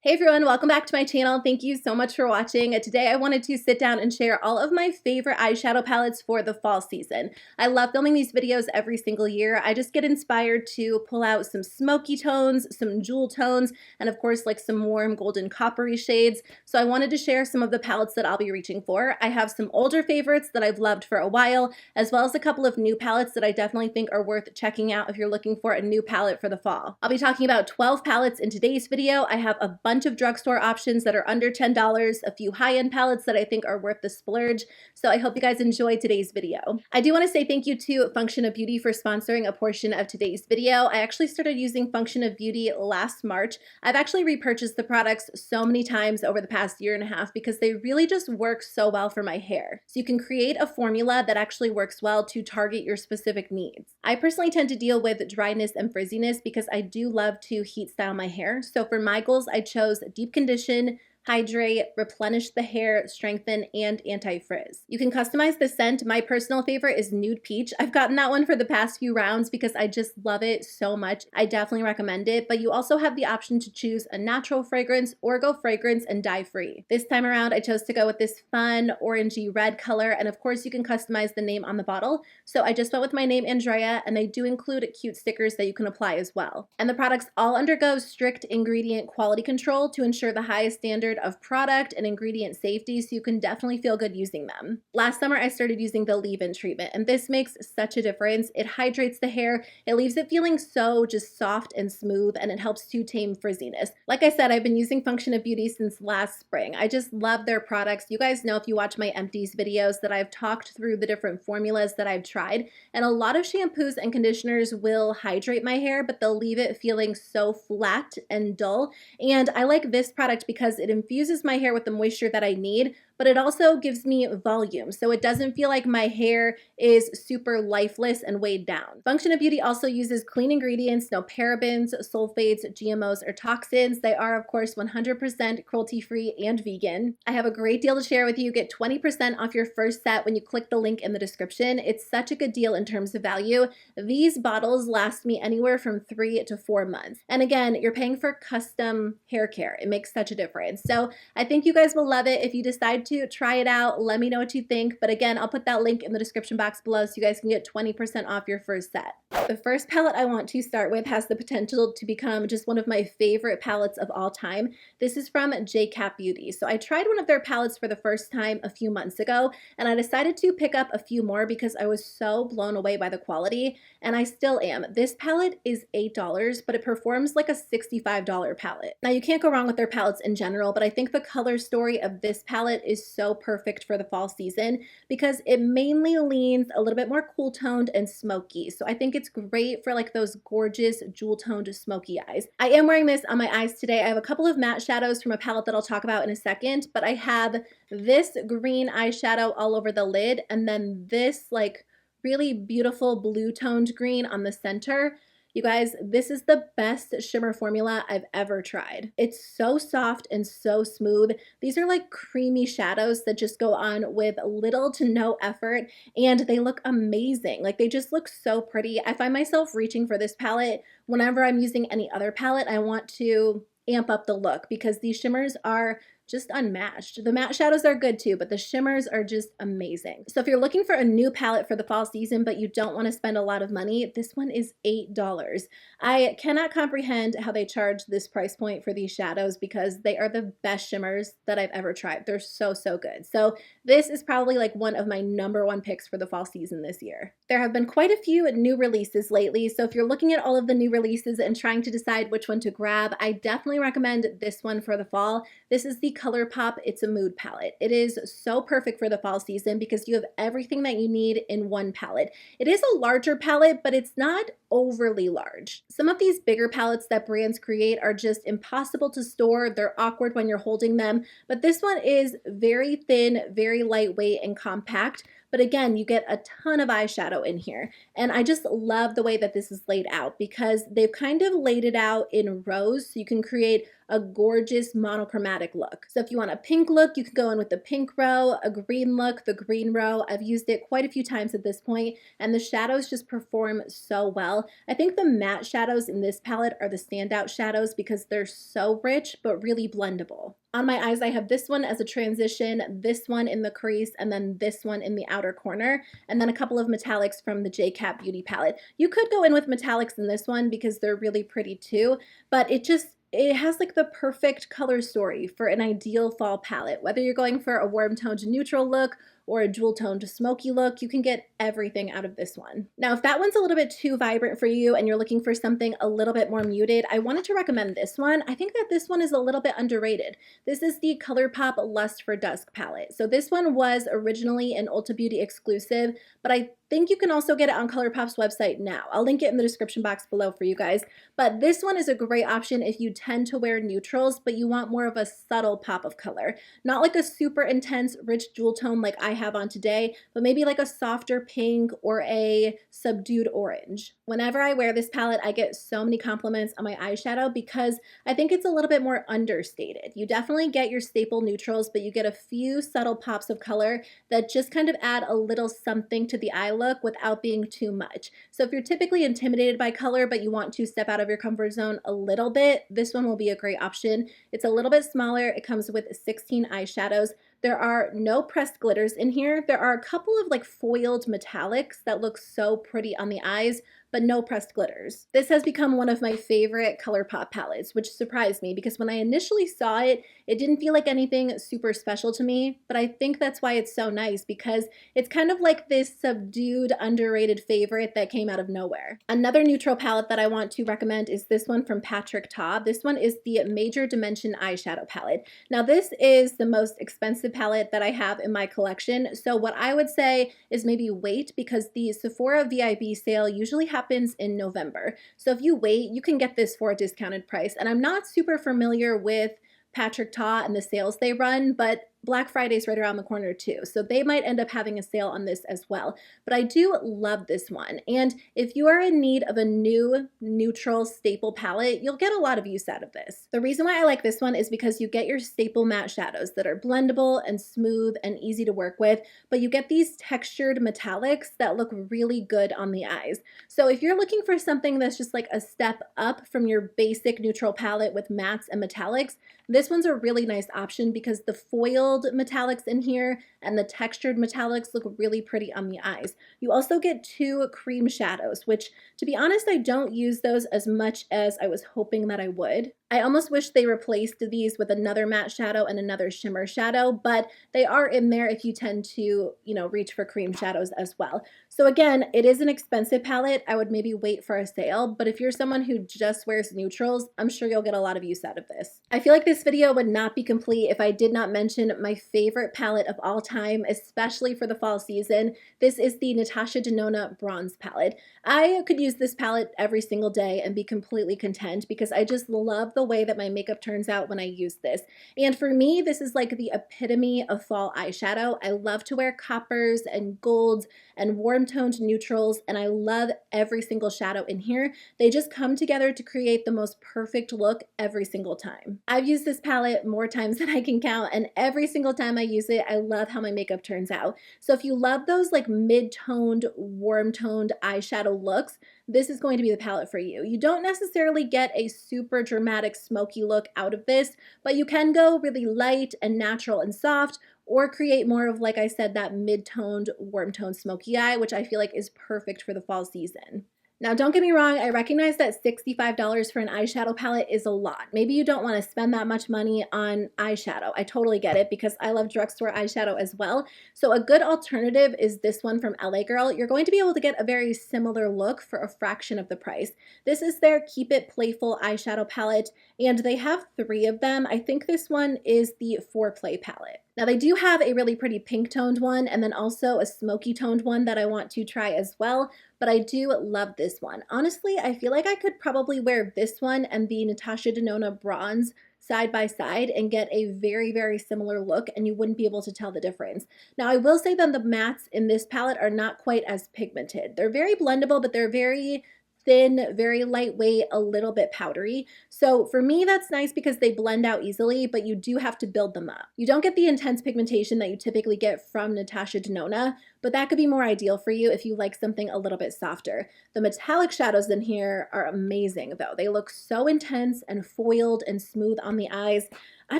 Hey everyone, welcome back to my channel. Thank you so much for watching. Today I wanted to sit down and share all of my favorite eyeshadow palettes for the fall season. I love filming these videos every single year. I just get inspired to pull out some smoky tones, some jewel tones, and of course like some warm golden coppery shades. So I wanted to share some of the palettes that I'll be reaching for. I have some older favorites that I've loved for a while, as well as a couple of new palettes that I definitely think are worth checking out if you're looking for a new palette for the fall. I'll be talking about 12 palettes in today's video. I have a bunch of drugstore options that are under $10, a few high-end palettes that I think are worth the splurge, so I hope you guys enjoy today's video. I do want to say thank you to Function of Beauty for sponsoring a portion of today's video. I actually started using Function of Beauty last March. I've actually repurchased the products so many times over the past year and a half because they really just work so well for my hair. So you can create a formula that actually works well to target your specific needs. I personally tend to deal with dryness and frizziness because I do love to heat style my hair. So for my goals, I chose deep condition, hydrate, replenish the hair, strengthen, and anti-frizz. You can customize the scent. My personal favorite is Nude Peach. I've gotten that one for the past few rounds because I just love it so much. I definitely recommend it, but you also have the option to choose a natural fragrance or go fragrance and dye-free. This time around, I chose to go with this fun orangey red color, and of course you can customize the name on the bottle. So I just went with my name, Andrea, and they do include cute stickers that you can apply as well. And the products all undergo strict ingredient quality control to ensure the highest standard of product and ingredient safety, so you can definitely feel good using them. Last summer, I started using the leave-in treatment, and this makes such a difference. It hydrates the hair, it leaves it feeling so just soft and smooth, and it helps to tame frizziness. Like I said, I've been using Function of Beauty since last spring. I just love their products. You guys know if you watch my empties videos that I've talked through the different formulas that I've tried, and a lot of shampoos and conditioners will hydrate my hair, but they'll leave it feeling so flat and dull. And I like this product because it infuses my hair with the moisture that I need, but it also gives me volume, so it doesn't feel like my hair is super lifeless and weighed down. Function of Beauty also uses clean ingredients, no parabens, sulfates, GMOs, or toxins. They are, of course, 100% cruelty-free and vegan. I have a great deal to share with you. Get 20% off your first set when you click the link in the description. It's such a good deal in terms of value. These bottles last me anywhere from 3 to 4 months. And again, you're paying for custom hair care. It makes such a difference. So I think you guys will love it. If you decide to try it out, let me know what you think. But again, I'll put that link in the description box below so you guys can get 20% off your first set. The first palette I want to start with has the potential to become just one of my favorite palettes of all time. This is from J.Cat Beauty. So I tried one of their palettes for the first time a few months ago, and I decided to pick up a few more because I was so blown away by the quality, and I still am. This palette is $8, but it performs like a $65 palette. Now you can't go wrong with their palettes in general, but I think the color story of this palette is so perfect for the fall season because it mainly leans a little bit more cool toned and smoky. So I think it's great for like those gorgeous jewel toned smoky eyes. I am wearing this on my eyes today. I have a couple of matte shadows from a palette that I'll talk about in a second, but I have this green eyeshadow all over the lid and then this like really beautiful blue toned green on the center. You guys, this is the best shimmer formula I've ever tried. It's so soft and so smooth. These are like creamy shadows that just go on with little to no effort, and they look amazing. Like they just look so pretty. I find myself reaching for this palette whenever I'm using any other palette. I want to amp up the look because these shimmers are just unmatched. The matte shadows are good too, but the shimmers are just amazing. So if you're looking for a new palette for the fall season, but you don't want to spend a lot of money, this one is $8. I cannot comprehend how they charge this price point for these shadows because they are the best shimmers that I've ever tried. They're so, so good. So this is probably like one of my #1 picks for the fall season this year. There have been quite a few new releases lately, so if you're looking at all of the new releases and trying to decide which one to grab, I definitely recommend this one for the fall. This is the ColourPop It's a Mood palette. It is so perfect for the fall season because you have everything that you need in one palette. It is a larger palette, but it's not overly large. Some of these bigger palettes that brands create are just impossible to store. They're awkward when you're holding them, but this one is very thin, very lightweight and compact. But again, you get a ton of eyeshadow in here. And I just love the way that this is laid out because they've kind of laid it out in rows so you can create a gorgeous monochromatic look. So if you want a pink look, you can go in with the pink row, a green look, the green row. I've used it quite a few times at this point, and the shadows just perform so well. I think the matte shadows in this palette are the standout shadows because they're so rich but really blendable. On my eyes, I have this one as a transition, this one in the crease, and then this one in the outer corner, and then a couple of metallics from the J.Cat Beauty palette. You could go in with metallics in this one because they're really pretty too, but it has like the perfect color story for an ideal fall palette. Whether you're going for a warm toned neutral look or a jewel toned smoky look, you can get everything out of this one. Now, if that one's a little bit too vibrant for you and you're looking for something a little bit more muted, I wanted to recommend this one. I think that this one is a little bit underrated. This is the ColourPop Lust for Dusk palette. So this one was originally an Ulta Beauty exclusive, but I think you can also get it on ColourPop's website now. I'll link it in the description box below for you guys. But this one is a great option if you tend to wear neutrals, but you want more of a subtle pop of color. Not like a super intense, rich jewel tone like I have on today, but maybe like a softer pink or a subdued orange. Whenever I wear this palette, I get so many compliments on my eyeshadow because I think it's a little bit more understated. You definitely get your staple neutrals, but you get a few subtle pops of color that just kind of add a little something to the eye look without being too much. So if you're typically intimidated by color, but you want to step out of your comfort zone a little bit, this one will be a great option. It's a little bit smaller. It comes with 16 eyeshadows. There are no pressed glitters in here. There are a couple of like foiled metallics that look so pretty on the eyes, but no pressed glitters. This has become one of my favorite ColourPop palettes, which surprised me because when I initially saw it, it didn't feel like anything super special to me, but I think that's why it's so nice because it's kind of like this subdued, underrated favorite that came out of nowhere. Another neutral palette that I want to recommend is this one from Patrick Ta. This one is the Major Dimension eyeshadow palette. Now this is the most expensive palette that I have in my collection, so what I would say is maybe wait because the Sephora VIB sale usually happens in November. So if you wait, you can get this for a discounted price. And I'm not super familiar with Patrick Ta and the sales they run, but Black Friday's right around the corner too, so they might end up having a sale on this as well. But I do love this one, and if you are in need of a new neutral staple palette, you'll get a lot of use out of this. The reason why I like this one is because you get your staple matte shadows that are blendable and smooth and easy to work with, but you get these textured metallics that look really good on the eyes. So if you're looking for something that's just like a step up from your basic neutral palette with mattes and metallics, this one's a really nice option because the foiled metallics in here and the textured metallics look really pretty on the eyes. You also get two cream shadows, which to be honest, I don't use those as much as I was hoping that I would. I almost wish they replaced these with another matte shadow and another shimmer shadow, but they are in there if you tend to, reach for cream shadows as well. So again, it is an expensive palette. I would maybe wait for a sale, but if you're someone who just wears neutrals, I'm sure you'll get a lot of use out of this. I feel like this video would not be complete if I did not mention my favorite palette of all time, especially for the fall season. This is the Natasha Denona Bronze palette. I could use this palette every single day and be completely content because I just love the way that my makeup turns out when I use this. And for me, this is like the epitome of fall eyeshadow. I love to wear coppers and golds and warm toned neutrals, and I love every single shadow in here. They just come together to create the most perfect look every single time. I've used this palette more times than I can count, and every single time I use it, I love how my makeup turns out. So if you love those like mid-toned, warm-toned eyeshadow looks, this is going to be the palette for you. You don't necessarily get a super dramatic smoky look out of this, but you can go really light and natural and soft, or create more of, like I said, that mid-toned, warm-toned smoky eye, which I feel like is perfect for the fall season. Now, don't get me wrong, I recognize that $65 for an eyeshadow palette is a lot. Maybe you don't want to spend that much money on eyeshadow. I totally get it because I love drugstore eyeshadow as well. So a good alternative is this one from LA Girl. You're going to be able to get a very similar look for a fraction of the price. This is their Keep It Playful eyeshadow palette, and they have 3 of them. I think this one is the Foreplay palette. Now they do have a really pretty pink toned one and then also a smoky toned one that I want to try as well, but I do love this one. Honestly, I feel like I could probably wear this one and the Natasha Denona Bronze side by side and get a very, very similar look, and you wouldn't be able to tell the difference. Now I will say that the mattes in this palette are not quite as pigmented. They're very blendable, but they're very thin, very lightweight, a little bit powdery. So for me, that's nice because they blend out easily, but you do have to build them up. You don't get the intense pigmentation that you typically get from Natasha Denona, but that could be more ideal for you if you like something a little bit softer. The metallic shadows in here are amazing though. They look so intense and foiled and smooth on the eyes. I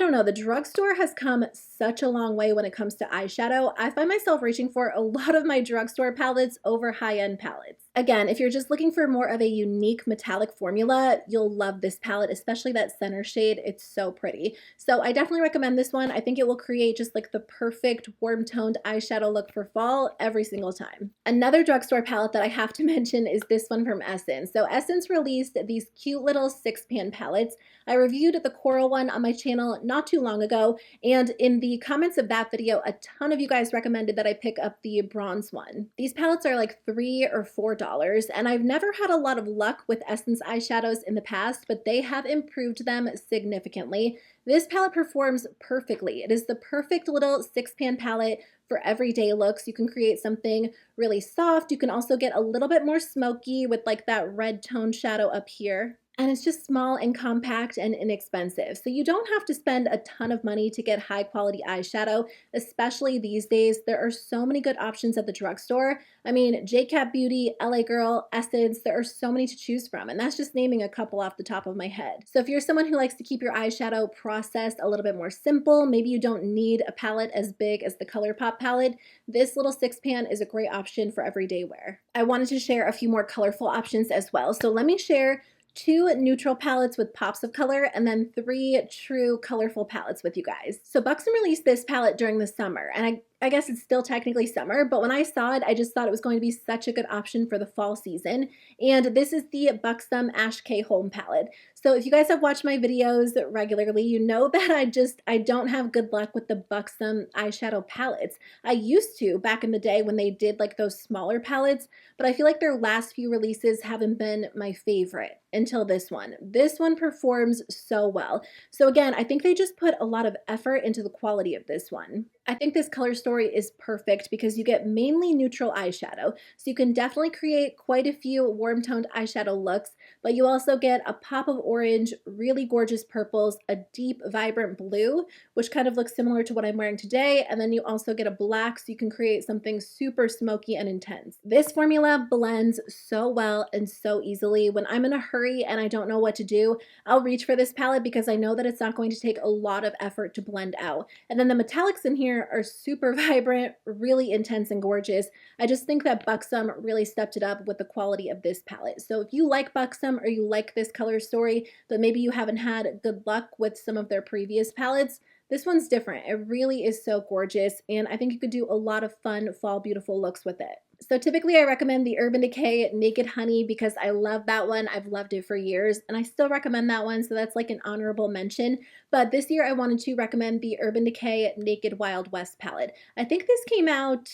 don't know, the drugstore has come such a long way when it comes to eyeshadow. I find myself reaching for a lot of my drugstore palettes over high-end palettes. Again, if you're just looking for more of a unique metallic formula, you'll love this palette, especially that center shade. It's so pretty. So I definitely recommend this one. I think it will create just like the perfect warm-toned eyeshadow look for fall every single time. Another drugstore palette that I have to mention is this one from Essence. So Essence released these cute little 6-pan palettes. I reviewed the coral one on my channel not too long ago, and in the comments of that video, a ton of you guys recommended that I pick up the bronze one. These palettes are like $3 or $4, and I've never had a lot of luck with Essence eyeshadows in the past, but they have improved them significantly. This palette performs perfectly. It is the perfect little 6-pan palette for everyday looks. You can create something really soft. You can also get a little bit more smoky with like that red tone shadow up here. And it's just small and compact and inexpensive. So you don't have to spend a ton of money to get high quality eyeshadow, especially these days. There are so many good options at the drugstore. I mean, J.Cat Beauty, LA Girl, Essence, there are so many to choose from. And that's just naming a couple off the top of my head. So if you're someone who likes to keep your eyeshadow process a little bit more simple, maybe you don't need a palette as big as the ColourPop palette, this little 6-pan is a great option for everyday wear. I wanted to share a few more colorful options as well. So let me share 2 neutral palettes with pops of color, and then 3 true colorful palettes with you guys. So Buxom released this palette during the summer, and I guess it's still technically summer, but when I saw it, I just thought it was going to be such a good option for the fall season. And this is the Buxom Ash KHOLM palette. So if you guys have watched my videos regularly, you know that I don't have good luck with the Buxom eyeshadow palettes. I used to back in the day when they did like those smaller palettes, but I feel like their last few releases haven't been my favorite until this one. This one performs so well. So again, I think they just put a lot of effort into the quality of this one. I think this color story is perfect because you get mainly neutral eyeshadow, so you can definitely create quite a few warm-toned eyeshadow looks, but you also get a pop of orange, really gorgeous purples, a deep, vibrant blue, which kind of looks similar to what I'm wearing today, and then you also get a black, so you can create something super smoky and intense. This formula blends so well and so easily. When I'm in a hurry and I don't know what to do, I'll reach for this palette because I know that it's not going to take a lot of effort to blend out. And then the metallics in here are super vibrant, really intense and gorgeous. I just think that Buxom really stepped it up with the quality of this palette. So if you like Buxom or you like this color story, but maybe you haven't had good luck with some of their previous palettes, this one's different. It really is so gorgeous, and I think you could do a lot of fun fall beautiful looks with it. So typically I recommend the Urban Decay Naked Honey because I love that one. I've loved it for years, and I still recommend that one, so that's like an honorable mention. But this year I wanted to recommend the Urban Decay Naked Wild West palette. I think this came out...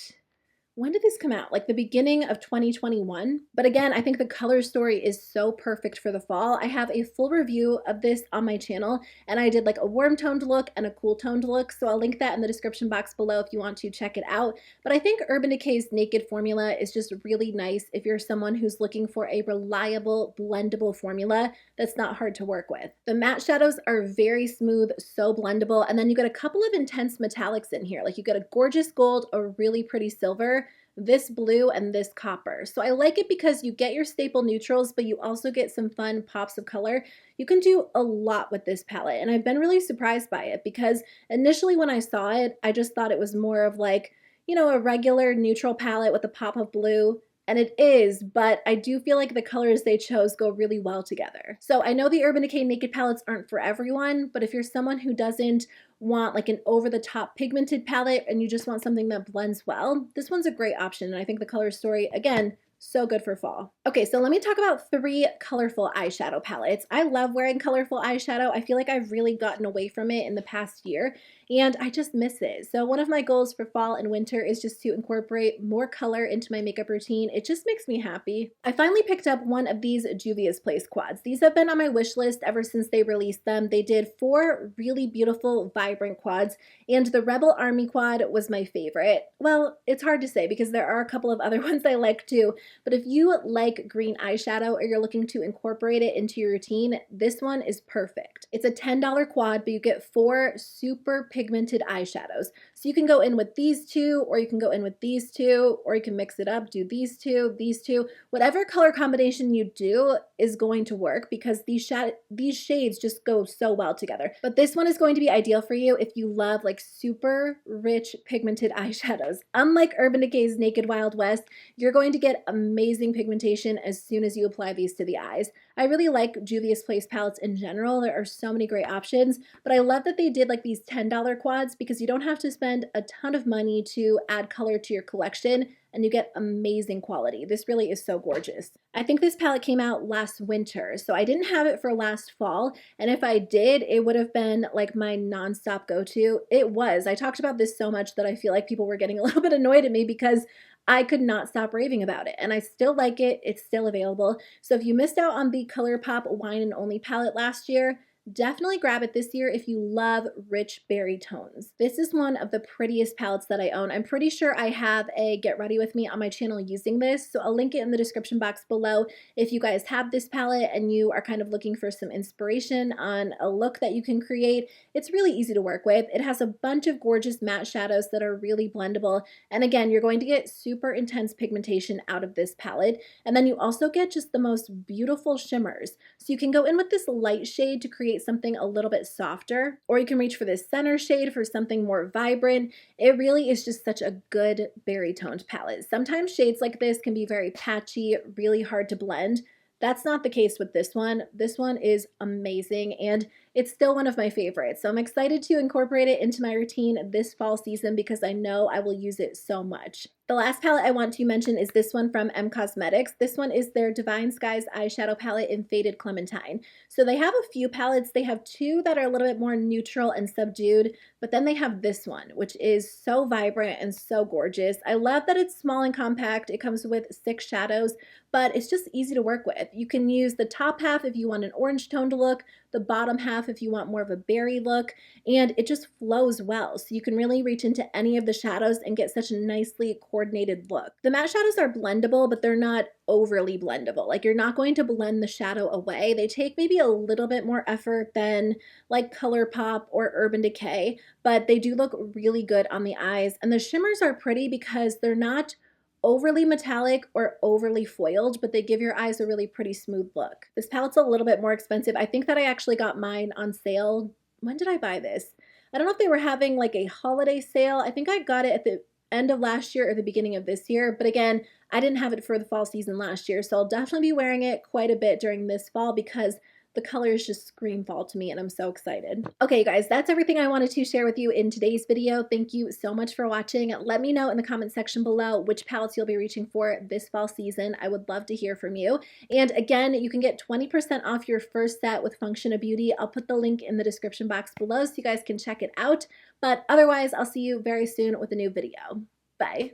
When did this come out? Like the beginning of 2021. But again, I think the color story is so perfect for the fall. I have a full review of this on my channel, and I did like a warm toned look and a cool toned look. So I'll link that in the description box below if you want to check it out. But I think Urban Decay's Naked formula is just really nice if you're someone who's looking for a reliable, blendable formula that's not hard to work with. The matte shadows are very smooth, so blendable. And then you get a couple of intense metallics in here. Like you get a gorgeous gold, a really pretty silver, this blue, and this copper. So I like it because you get your staple neutrals, but you also get some fun pops of color. You can do a lot with this palette, and I've been really surprised by it because initially when I saw it, I just thought it was more of like, you know, a regular neutral palette with a pop of blue. And it is, but I do feel like the colors they chose go really well together. So I know the Urban Decay Naked palettes aren't for everyone, but if you're someone who doesn't want like an over-the-top pigmented palette and you just want something that blends well, this one's a great option. And I think the color story, again, so good for fall. Okay, so let me talk about 3 colorful eyeshadow palettes. I love wearing colorful eyeshadow. I feel like I've really gotten away from it in the past year, and I just miss it. So one of my goals for fall and winter is just to incorporate more color into my makeup routine. It just makes me happy. I finally picked up one of these Juvia's Place quads. These have been on my wish list ever since they released them. They did 4 really beautiful, vibrant quads, and the Rebel Army quad was my favorite. Well, it's hard to say because there are a couple of other ones I like too, But if you like green eyeshadow or you're looking to incorporate it into your routine, this one is perfect. It's a $10 quad, but you get 4 super pigmented eyeshadows. So you can go in with these 2, or you can go in with these 2, or you can mix it up, do these 2, whatever color combination you do is going to work because these shades just go so well together. But this one is going to be ideal for you if you love like super rich pigmented eyeshadows. Unlike Urban Decay's Naked Wild West, you're going to get amazing pigmentation as soon as you apply these to the eyes. I really like Juvia's Place palettes in general. There are so many great options, but I love that they did like these $10 quads because you don't have to spend a ton of money to add color to your collection, and you get amazing quality. This really is so gorgeous. I think this palette came out last winter, so I didn't have it for last fall, and if I did, it would have been like my nonstop go-to. It was. I talked about this so much that I feel like people were getting a little bit annoyed at me because I could not stop raving about it, and I still like it. It's still available. So if you missed out on the ColourPop Wine and Only palette last year, definitely grab it this year if you love rich berry tones. This is one of the prettiest palettes that I own. I'm pretty sure I have a Get Ready With Me on my channel using this, so I'll link it in the description box below if you guys have this palette and you are kind of looking for some inspiration on a look that you can create. It's really easy to work with. It has a bunch of gorgeous matte shadows that are really blendable, and again, you're going to get super intense pigmentation out of this palette, and then you also get just the most beautiful shimmers. So you can go in with this light shade to create something a little bit softer, or you can reach for this center shade for something more vibrant. It really is just such a good berry toned palette. Sometimes shades like this can be very patchy, really hard to blend. That's not the case with this one. This one is amazing, and it's still one of my favorites. So I'm excited to incorporate it into my routine this fall season because I know I will use it so much. The last palette I want to mention is this one from M Cosmetics. This one is their Divine Skies eyeshadow palette in Faded Clementine. So they have a few palettes. They have 2 that are a little bit more neutral and subdued, but then they have this one, which is so vibrant and so gorgeous. I love that it's small and compact. It comes with 6 shadows, but it's just easy to work with. You can use the top half if you want an orange toned look, the bottom half if you want more of a berry look, and it just flows well. So you can really reach into any of the shadows and get such a nicely coordinated look. The matte shadows are blendable, but they're not overly blendable. Like, you're not going to blend the shadow away. They take maybe a little bit more effort than like ColourPop or Urban Decay, but they do look really good on the eyes. And the shimmers are pretty because they're not overly metallic or overly foiled, but they give your eyes a really pretty smooth look. This palette's a little bit more expensive. I think that I actually got mine on sale. When did I buy this? I don't know if they were having like a holiday sale. I think I got it at the end of last year or the beginning of this year, but again, I didn't have it for the fall season last year, so I'll definitely be wearing it quite a bit during this fall because the colors just scream fall to me, and I'm so excited. Okay, you guys, that's everything I wanted to share with you in today's video. Thank you so much for watching. Let me know in the comment section below which palettes you'll be reaching for this fall season. I would love to hear from you. And again, you can get 20% off your first set with Function of Beauty. I'll put the link in the description box below so you guys can check it out. But otherwise, I'll see you very soon with a new video. Bye.